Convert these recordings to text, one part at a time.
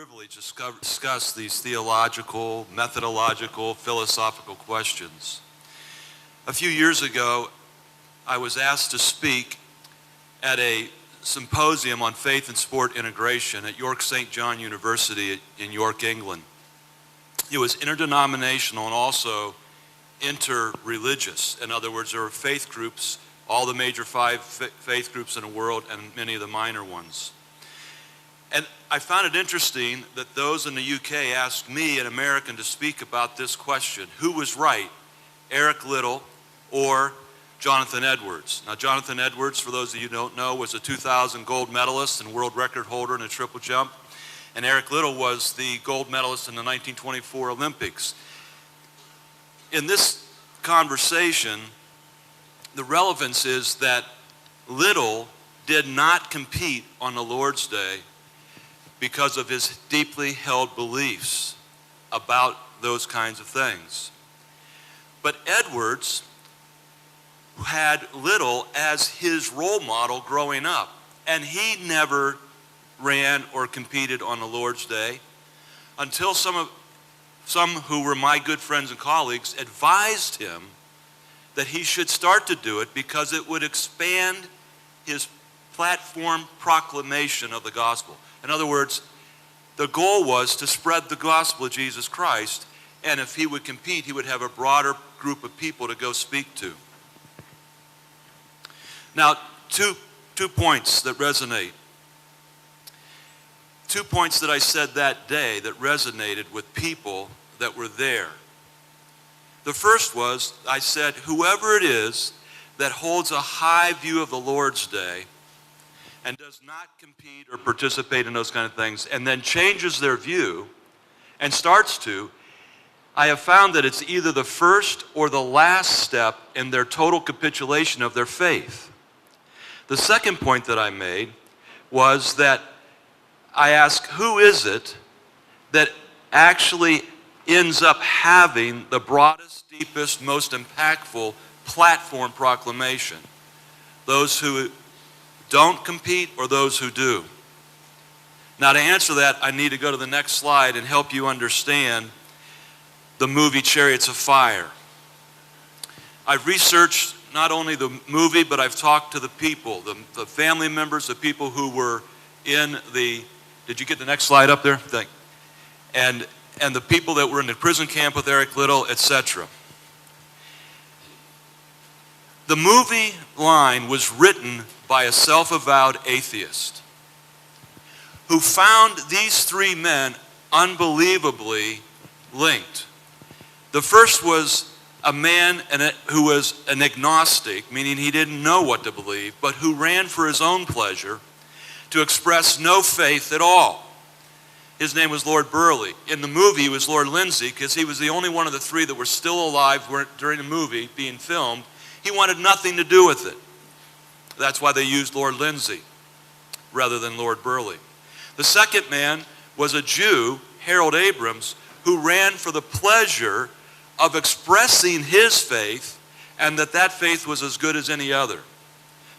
privilege to discuss these theological, methodological, philosophical questions. A few years ago, I was asked to speak at a symposium on faith and sport integration at York St. John University in York, England. It was interdenominational and also interreligious. In other words, there were faith groups, all the major five faith groups in the world and many of the minor ones. And I found it interesting that those in the UK asked me, an American, to speak about this question: who was right, Eric Liddell or Jonathan Edwards? Now, Jonathan Edwards, for those of you who don't know, was a 2000 gold medalist and world record holder in a triple jump. And Eric Liddell was the gold medalist in the 1924 Olympics. In this conversation, the relevance is that Liddell did not compete on the Lord's Day because of his deeply held beliefs about those kinds of things. But Edwards had Liddell as his role model growing up, and he never ran or competed on the Lord's Day until some who were my good friends and colleagues advised him that he should start to do it because it would expand his platform proclamation of the gospel. In other words, the goal was to spread the gospel of Jesus Christ, and if he would compete, he would have a broader group of people to go speak to. Now, two points that resonate. 2 points that I said that day that resonated with people that were there. The first was, I said, whoever it is that holds a high view of the Lord's Day and does not compete or participate in those kind of things, and then changes their view and starts to, I have found that it's either the first or the last step in their total capitulation of their faith. The second point that I made was that I asked, who is it that actually ends up having the broadest, deepest, most impactful platform proclamation? Those who don't compete or those who do? Now, to answer that, I need to go to the next slide and help you understand the movie Chariots of Fire. I've researched not only the movie, but I've talked to the people, the family members, the people who were in the, did you get the next slide up there? And the people that were in the prison camp with Eric Liddell, etc. The movie line was written by a self-avowed atheist who found these three men unbelievably linked. The first was a man who was an agnostic, meaning he didn't know what to believe, but who ran for his own pleasure to express no faith at all. His name was Lord Burleigh. In the movie, he was Lord Lindsay, because he was the only one of the three that were still alive during the movie being filmed. He wanted nothing to do with it. That's why they used Lord Lindsay rather than Lord Burleigh. The second man was a Jew, Harold Abrams, who ran for the pleasure of expressing his faith, and that faith was as good as any other.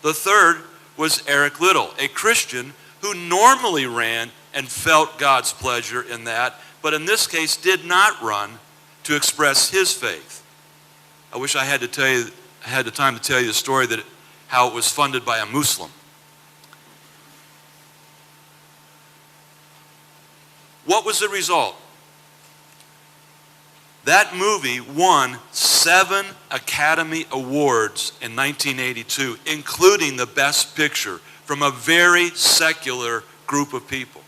The third was Eric Liddell, a Christian who normally ran and felt God's pleasure in that, but in this case did not run to express his faith. I wish I had the time to tell you the story that how it was funded by a Muslim. What was the result? That movie won 7 Academy Awards in 1982, including the Best Picture, from a very secular group of people.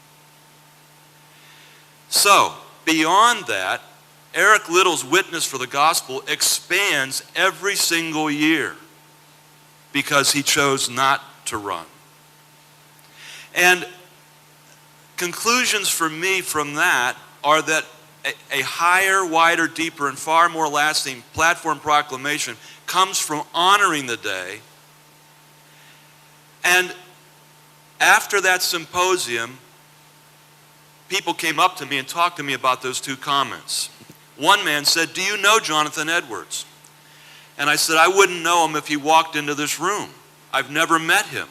So, beyond that, Eric Liddell's witness for the gospel expands every single year because he chose not to run. And conclusions for me from that are that a higher, wider, deeper, and far more lasting platform proclamation comes from honoring the day. And after that symposium, people came up to me and talked to me about those two comments. One man said, "Do you know Jonathan Edwards?" And I said, "I wouldn't know him if he walked into this room. I've never met him."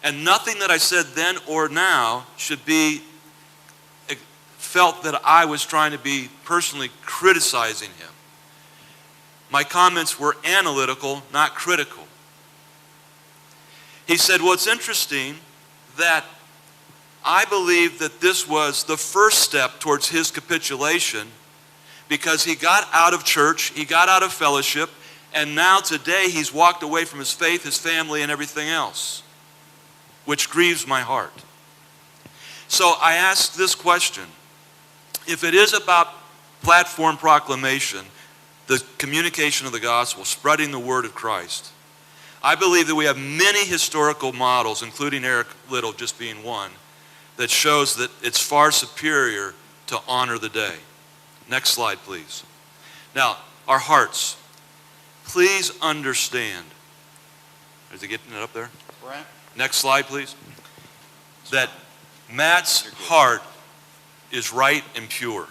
And nothing that I said then or now should be felt that I was trying to be personally criticizing him. My comments were analytical, not critical. He said, well, it's interesting that I believe that this was the first step towards his capitulation because he got out of church, he got out of fellowship, and now today he's walked away from his faith, his family, and everything else, which grieves my heart. So I asked this question. If it is about platform proclamation, the communication of the gospel, spreading the word of Christ, I believe that we have many historical models, including Eric Liddell just being one, that shows that it's far superior to honor the day. Next slide, please. Now, our hearts. Please understand. Is he getting it up there? Right. Next slide, please. That Matt's heart is right and pure.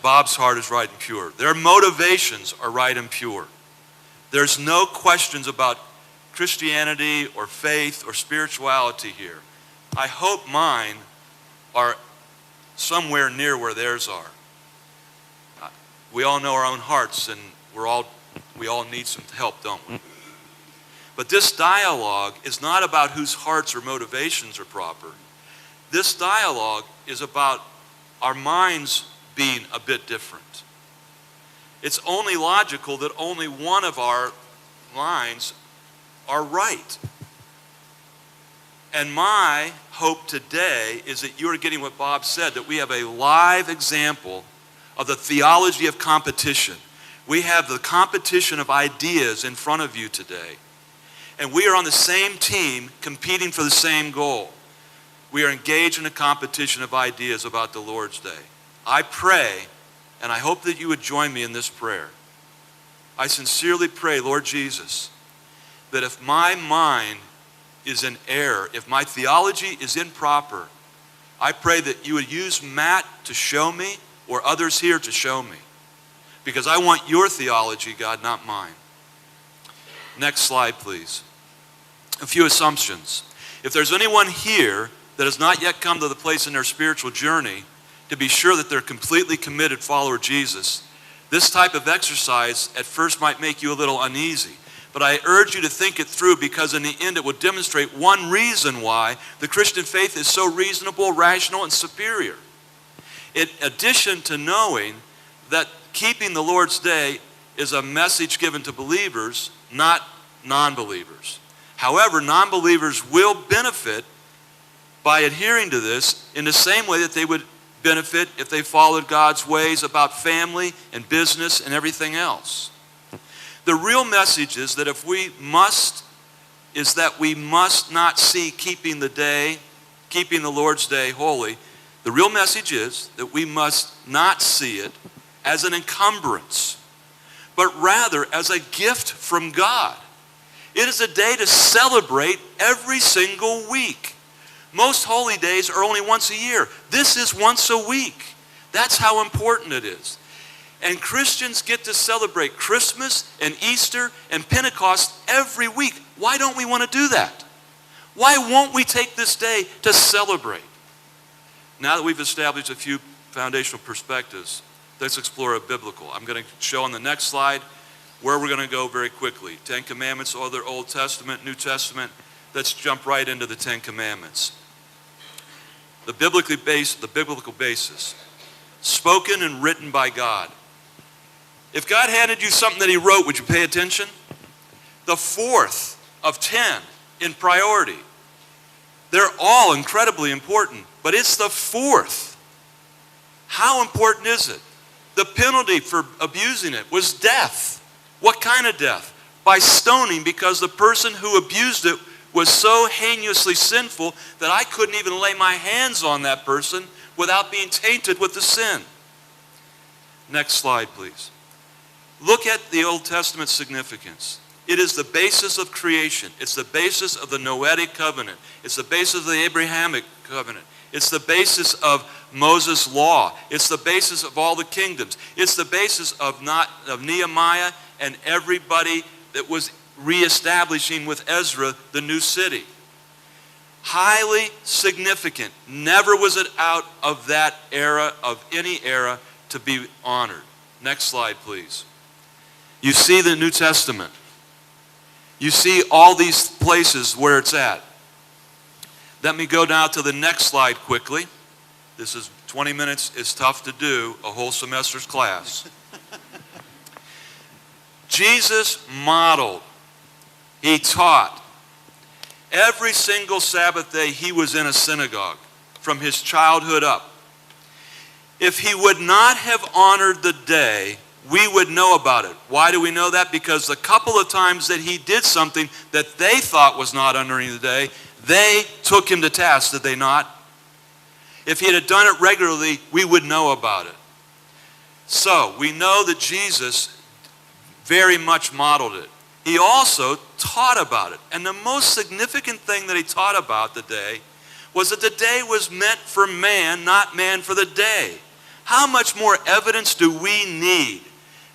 Bob's heart is right and pure. Their motivations are right and pure. There's no questions about Christianity or faith or spirituality here. I hope mine are somewhere near where theirs are. We all know our own hearts, and we all need some help, don't we? But this dialogue is not about whose hearts or motivations are proper. This dialogue is about our minds being a bit different. It's only logical that only one of our minds are right. And my hope today is that you are getting what Bob said, that we have a live example of the theology of competition. We have the competition of ideas in front of you today. And we are on the same team competing for the same goal. We are engaged in a competition of ideas about the Lord's Day. I pray, and I hope that you would join me in this prayer. I sincerely pray, Lord Jesus, that if my mind is in error, if my theology is improper, I pray that you would use Matt to show me or others here to show me. Because I want your theology, God, not mine. Next slide, please. A few assumptions. If there's anyone here that has not yet come to the place in their spiritual journey to be sure that they're completely committed follower of Jesus, this type of exercise at first might make you a little uneasy. But I urge you to think it through, because in the end it will demonstrate one reason why the Christian faith is so reasonable, rational, and superior. In addition to knowing that keeping the Lord's Day is a message given to believers, not non-believers. However, non-believers will benefit by adhering to this in the same way that they would benefit if they followed God's ways about family and business and everything else. The real message is that we must not see keeping the Lord's Day holy. The real message is that we must not see it as an encumbrance, but rather as a gift from God. It is a day to celebrate every single week. Most holy days are only once a year. This is once a week. That's how important it is. And Christians get to celebrate Christmas and Easter and Pentecost every week. Why don't we want to do that? Why won't we take this day to celebrate? Now that we've established a few foundational perspectives, let's explore a biblical. I'm going to show on the next slide where we're going to go very quickly. 10 Commandments, other Old Testament, New Testament. Let's jump right into the 10 Commandments. The biblical basis. Spoken and written by God. If God handed you something that he wrote, would you pay attention? The fourth of 10 in priority. They're all incredibly important, but it's the fourth. How important is it? The penalty for abusing it was death. What kind of death? By stoning, because the person who abused it was so heinously sinful that I couldn't even lay my hands on that person without being tainted with the sin. Next slide, please. Look at the Old Testament significance. It is the basis of creation. It's the basis of the Noahic covenant. It's the basis of the Abrahamic covenant. It's the basis of Moses' law. It's the basis of all the kingdoms. It's the basis of Nehemiah and everybody that was reestablishing with Ezra the new city. Highly significant. Never was it out of that era, of any era, to be honored. Next slide, please. You see the New Testament. You see all these places where it's at. Let me go now to the next slide quickly. This is 20 minutes is tough to do, a whole semester's class. Jesus modeled. He taught. Every single Sabbath day he was in a synagogue from his childhood up. If he would not have honored the day, we would know about it. Why do we know that? Because the couple of times that he did something that they thought was not honoring the day, they took him to task, did they not? If he had done it regularly, we would know about it. So, we know that Jesus very much modeled it. He also taught about it. And the most significant thing that he taught about the day was that the day was meant for man, not man for the day. How much more evidence do we need?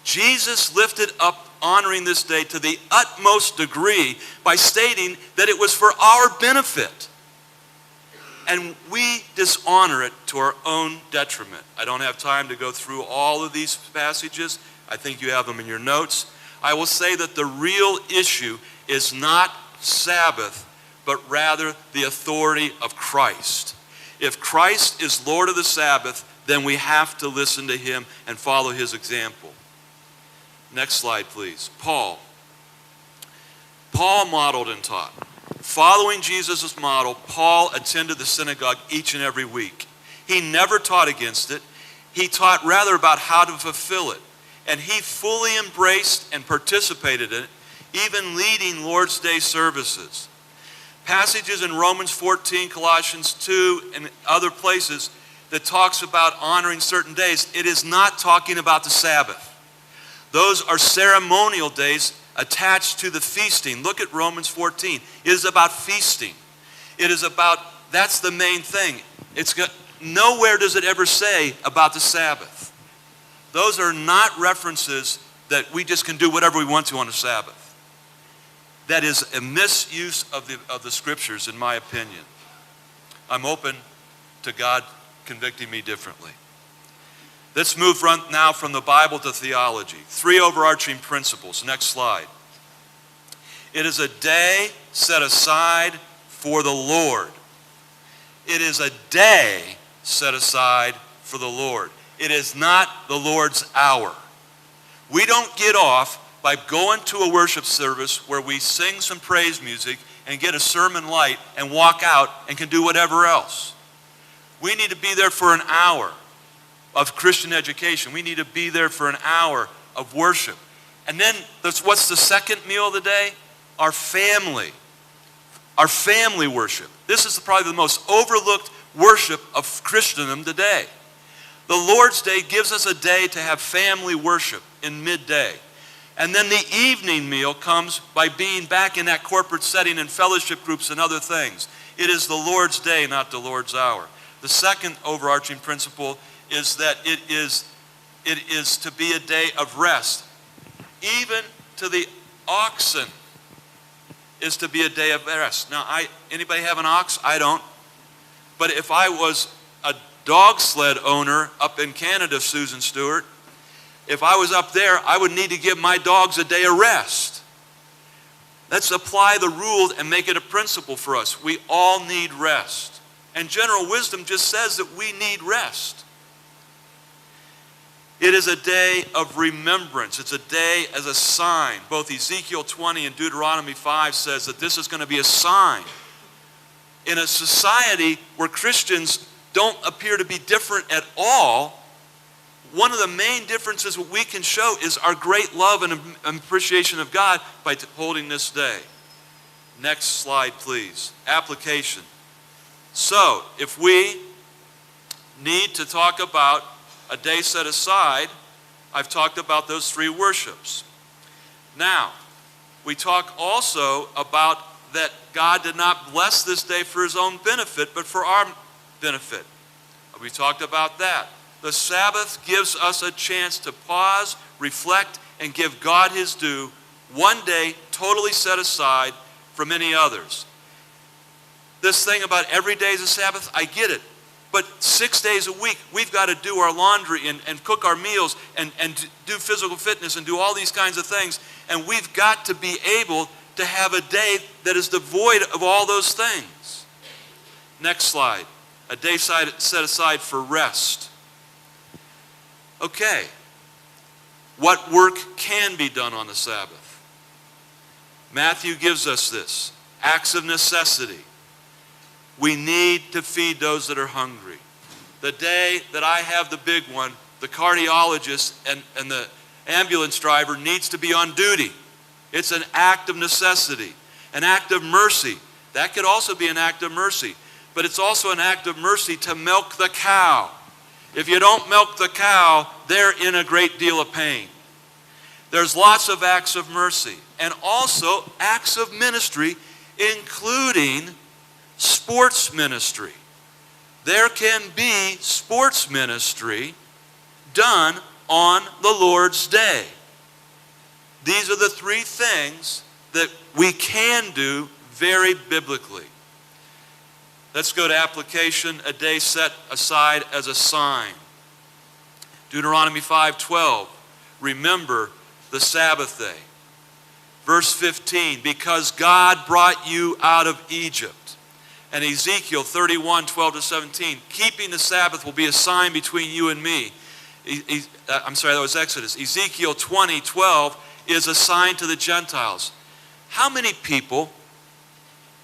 Jesus lifted up honoring this day to the utmost degree by stating that it was for our benefit. And we dishonor it to our own detriment. I don't have time to go through all of these passages. I think you have them in your notes. I will say that the real issue is not Sabbath, but rather the authority of Christ. If Christ is Lord of the Sabbath, then we have to listen to him and follow his example. Next slide, please. Paul modeled and taught. Following Jesus' model, Paul attended the synagogue each and every week. He never taught against it. He taught rather about how to fulfill it. And he fully embraced and participated in it, even leading Lord's Day services. Passages in Romans 14, Colossians 2, and other places that talks about honoring certain days, it is not talking about the Sabbath. Those are ceremonial days attached to the feasting. Look at Romans 14. It is about feasting. It is about, that's the main thing. Nowhere does it ever say about the Sabbath. Those are not references that we just can do whatever we want to on the Sabbath. That is a misuse of the scriptures, in my opinion. I'm open to God convicting me differently. Let's move now from the Bible to theology. 3 overarching principles. Next slide. It is a day set aside for the Lord. It is a day set aside for the Lord. It is not the Lord's hour. We don't get off by going to a worship service where we sing some praise music and get a sermon light and walk out and can do whatever else. We need to be there for an hour of Christian education. We need to be there for an hour of worship. And then, what's the second meal of the day? Our family. Our family worship. This is probably the most overlooked worship of Christendom today. The Lord's Day gives us a day to have family worship in midday. And then the evening meal comes by being back in that corporate setting and fellowship groups and other things. It is the Lord's Day, not the Lord's hour. The second overarching principle is that it is to be a day of rest. Even to the oxen is to be a day of rest. Now, anybody have an ox? I don't. But if I was a dog sled owner up in Canada, Susan Stewart, if I was up there, I would need to give my dogs a day of rest. Let's apply the rule and make it a principle for us. We all need rest. And general wisdom just says that we need rest. It is a day of remembrance. It's a day as a sign. Both Ezekiel 20 and Deuteronomy 5 says that this is going to be a sign. In a society where Christians don't appear to be different at all, one of the main differences we can show is our great love and appreciation of God by holding this day. Next slide, please. Application. So, if we need to talk about a day set aside, I've talked about those 3 worships. Now, we talk also about that God did not bless this day for his own benefit, but for our benefit. We talked about that. The Sabbath gives us a chance to pause, reflect, and give God his due, one day totally set aside from any others. this thing about every day is a Sabbath, I get it. But 6 days a week, we've got to do our laundry and cook our meals and do physical fitness and do all these kinds of things. And we've got to be able to have a day that is devoid of all those things. Next slide. A day set aside for rest. Okay. What work can be done on the Sabbath? Matthew gives us this. Acts of necessity. We need to feed those that are hungry. The day that I have the big one, the cardiologist and the ambulance driver needs to be on duty. It's an act of necessity, an act of mercy. That could also be an act of mercy. But it's also an act of mercy to milk the cow. If you don't milk the cow, they're in a great deal of pain. There's lots of acts of mercy and also acts of ministry, including sports ministry. There can be sports ministry done on the Lord's day. These are the three things that we can do very biblically. Let's go to application, a day set aside as a sign. Deuteronomy 5:12, remember the Sabbath day. Verse 15, because God brought you out of Egypt. And Ezekiel 31:12-17, keeping the Sabbath will be a sign between you and me. That was Exodus. Ezekiel 20:12 is a sign to the Gentiles. How many people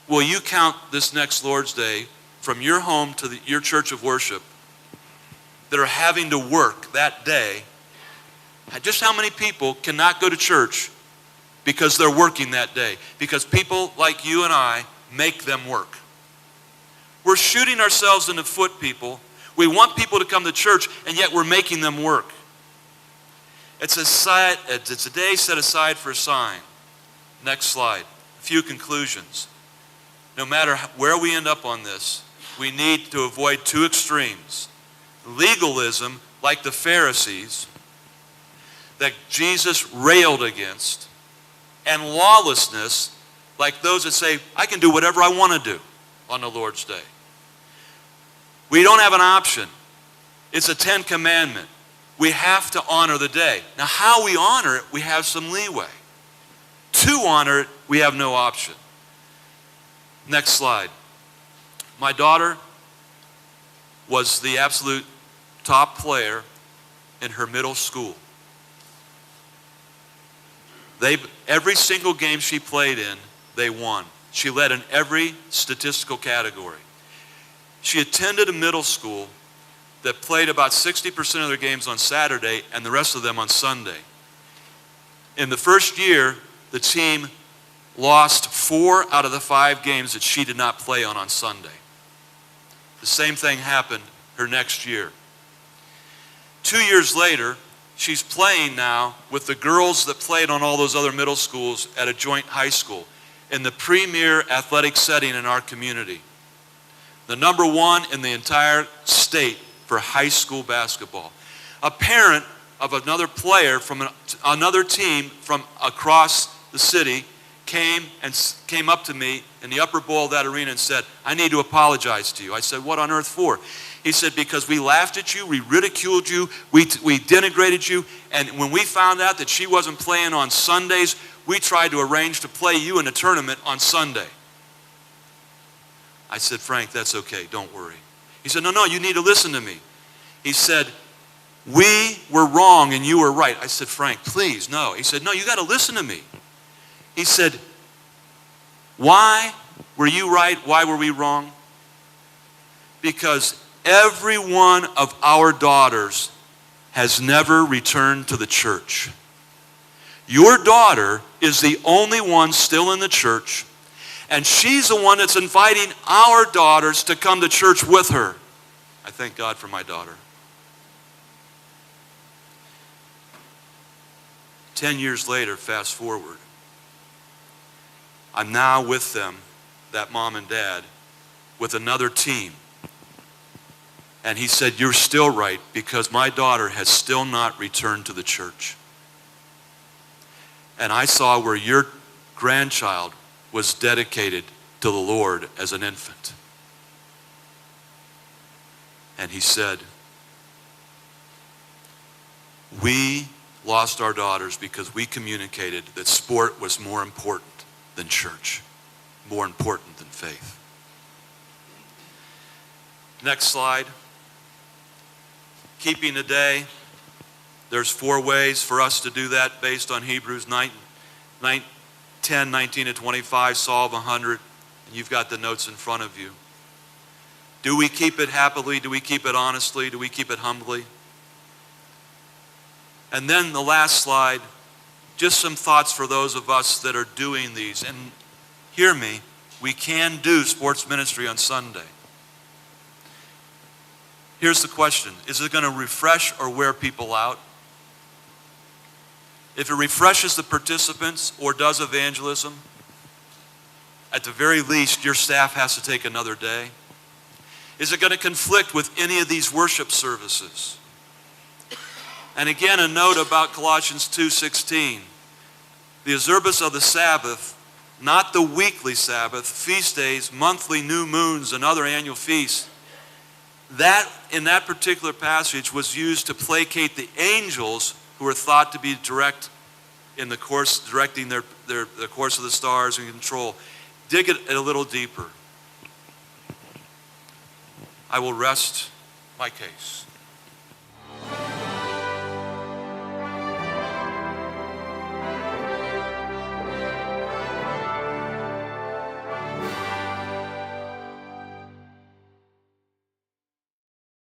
will you count this next Lord's Day from your home to your church of worship that are having to work that day? Just how many people cannot go to church because they're working that day? Because people like you and I make them work. We're shooting ourselves in the foot, people. We want people to come to church, and yet we're making them work. It's a day set aside for a sign. Next slide. A few conclusions. No matter where we end up on this, we need to avoid two extremes. Legalism, like the Pharisees, that Jesus railed against, and lawlessness, like those that say, I can do whatever I want to do on the Lord's day. We don't have an option. It's a 10 commandment. We have to honor the day. Now, how we honor it, we have some leeway. To honor it, we have no option. Next slide. My daughter was the absolute top player in her middle school. Every single game she played in, they won. She led in every statistical category. She attended a middle school that played about 60% of their games on Saturday and the rest of them on Sunday. In the first year, the team lost 4 out of the 5 games that she did not play on Sunday. The same thing happened her next year. 2 years later, she's playing now with the girls that played on all those other middle schools at a joint high school in the premier athletic setting in our community. The number 1 in the entire state for high school basketball. A parent of another player from another team from across the city came up to me in the upper bowl of that arena and said, I need to apologize to you. I said, what on earth for? He said, because we laughed at you, we ridiculed you, we denigrated you, and when we found out that she wasn't playing on Sundays, we tried to arrange to play you in a tournament on Sunday. I said, Frank, that's okay, don't worry. He said, no, you need to listen to me. He said, we were wrong and you were right. I said, Frank, please, no. He said, no, you got to listen to me. He said, why were you right? Why were we wrong? Because every one of our daughters has never returned to the church. Your daughter is the only one still in the church, and she's the one that's inviting our daughters to come to church with her. I thank God for my daughter. 10 years later, fast forward, I'm now with them, that mom and dad, with another team. And he said, you're still right, because my daughter has still not returned to the church. And I saw where your grandchild was dedicated to the Lord as an infant. And he said, we lost our daughters because we communicated that sport was more important than church, more important than faith. Next slide. Keeping a day. There's 4 ways for us to do that based on Hebrews 10, 19 to 25, Psalm 100. And you've got the notes in front of you. Do we keep it happily? Do we keep it honestly? Do we keep it humbly? And then the last slide, just some thoughts for those of us that are doing these. And hear me, we can do sports ministry on Sunday. Here's the question. Is it going to refresh or wear people out? If it refreshes the participants or does evangelism, at the very least, your staff has to take another day. Is it going to conflict with any of these worship services? And again, a note about Colossians 2:16. The observance of the Sabbath, not the weekly Sabbath, feast days, monthly new moons, and other annual feasts, that in that particular passage was used to placate the angels who were thought to be directing the course of the stars and control. Dig it a little deeper. I will rest my case.